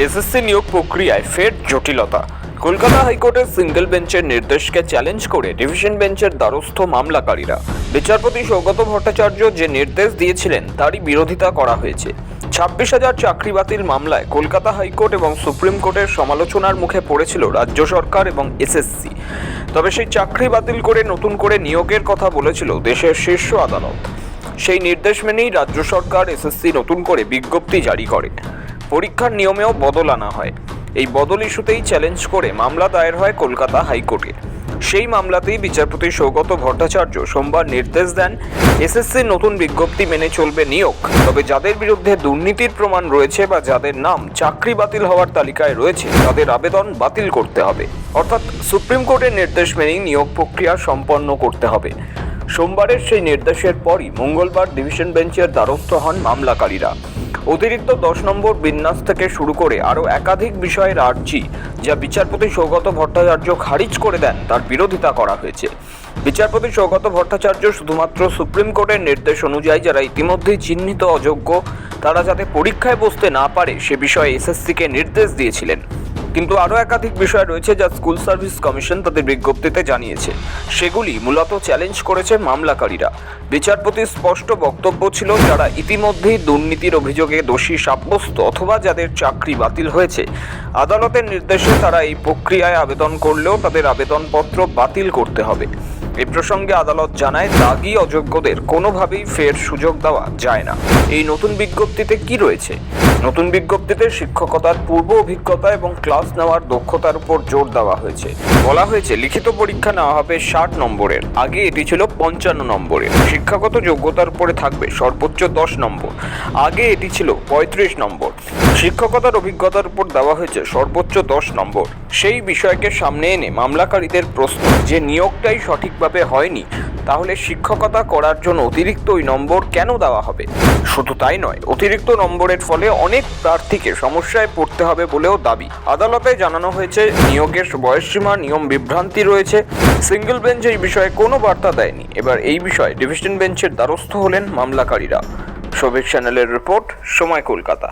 SSC নিয়োগ প্রক্রিয়ায় ফের জটিলতা। কলকাতা হাইকোর্টের সিঙ্গেল বেঞ্চের নির্দেশকে চ্যালেঞ্জ করে ডিভিশন বেঞ্চের দ্বারস্থ মামলাকারীরা। বিচারপতি সৌগত ভট্টাচার্য যে নির্দেশ দিয়েছিলেন তারই বিরোধিতা করা হয়েছে। 26,000 চাকরি বাতিল মামলায় কলকাতা হাইকোর্ট এবং সুপ্রিম কোর্টের সমালোচনার মুখে পড়েছিল রাজ্য সরকার এবং এসএসসি। তবে সেই চাকরি বাতিল করে নতুন করে নিয়োগের কথা বলেছিল দেশের শীর্ষ আদালত। সেই নির্দেশ মেনেই রাজ্য সরকার এসএসসি নতুন করে বিজ্ঞপ্তি জারি করে। পরীক্ষার নিয়মেও বদল আনা হয়। এই বদল ইস্যুতেই চ্যালেঞ্জ করে মামলা দায়ের হয় কলকাতা হাইকোর্টে। সেই মামলাতেই বিচারপতি সৌগত ভট্টাচার্য সোমবার নির্দেশ দেন, এসএসসির নতুন বিজ্ঞপ্তি মেনে চলবে নিয়োগ। তবে যাদের বিরুদ্ধে দুর্নীতির প্রমাণ রয়েছে বা যাদের নাম চাকরি বাতিল হওয়ার তালিকায় রয়েছে তাদের আবেদন বাতিল করতে হবে। অর্থাৎ সুপ্রিম কোর্টের নির্দেশ মেনেই নিয়োগ প্রক্রিয়া সম্পন্ন করতে হবে। সোমবারের সেই নির্দেশের পরই মঙ্গলবার ডিভিশন বেঞ্চের দ্বারস্থ হন মামলাকারীরা। অতিরিক্ত 10 নম্বর বিন্যাস থেকে শুরু করে আরও একাধিক বিষয়ের আর্জি যা বিচারপতি সৌগত ভট্টাচার্য খারিজ করে দেন তার বিরোধিতা করা হয়েছে। বিচারপতি সৌগত ভট্টাচার্য শুধুমাত্র সুপ্রিম কোর্টের নির্দেশ অনুযায়ী যারা ইতিমধ্যেই চিহ্নিত অযোগ্য তারা যাতে পরীক্ষায় বসতে না পারে সে বিষয়ে এসএসসিকে নির্দেশ দিয়েছিলেন। কিন্তু আরও একাধিক বিষয় রয়েছে যা স্কুল সার্ভিস কমিশন তাদের বিজ্ঞপ্তিতে জানিয়েছে। সেগুলি মূলত চ্যালেঞ্জ করেছে মামলাকারীরা। বিচারপতির স্পষ্ট বক্তব্য ছিল, যারা ইতিমধ্যেই দুর্নীতির অভিযোগে দোষী সাব্যস্ত অথবা যাদের চাকরি বাতিল হয়েছে, আদালতের নির্দেশে তারা এই প্রক্রিয়ায় আবেদন করলেও তাদের আবেদনপত্র বাতিল করতে হবে। এই প্রসঙ্গে আদালত জানায়, দাগী অযোগ্যদের কোনোভাবেই ফের সুযোগ দেওয়া যায় না। এই নতুন বিজ্ঞপ্তিতে কি রয়েছে? নতুন বিজ্ঞপ্তিতে শিক্ষকতার পূর্ব অভিজ্ঞতা এবং ক্লাস নেওয়ার দক্ষতার উপর জোর দেওয়া হয়েছে। বলা হয়েছে লিখিত পরীক্ষা নেওয়া হবে 60 নম্বরের, আগে এটি ছিল 55 নম্বরের। শিক্ষাগত যোগ্যতার উপরে থাকবে সর্বোচ্চ 10 নম্বর, আগে এটি ছিল 35 নম্বর। শিক্ষকতার অভিজ্ঞতার উপর দেওয়া হয়েছে সর্বোচ্চ 10 নম্বর। সেই বিষয়কে সামনে এনে মামলাকারীদের প্রশ্ন, যে নিয়োগটাই সঠিকভাবে হয়নি তাহলে শিক্ষকতা করার জন্য অতিরিক্ত ওই নম্বর কেন দেওয়া হবে? শুধু তাই নয়, অতিরিক্ত নম্বরের ফলে অনেক প্রার্থীকে সমস্যায় পড়তে হবে বলেও দাবি। আদালতে জানানো হয়েছে নিয়োগের বয়সসীমা নিয়ম বিভ্রান্তি রয়েছে। সিঙ্গেল বেঞ্চ এই বিষয়ে কোনো বার্তা দেয়নি। এবার এই বিষয়ে ডিভিশন বেঞ্চের দ্বারস্থ হলেন মামলাকারীরা। শোভিক চ্যানেলের রিপোর্ট, সময় কলকাতা।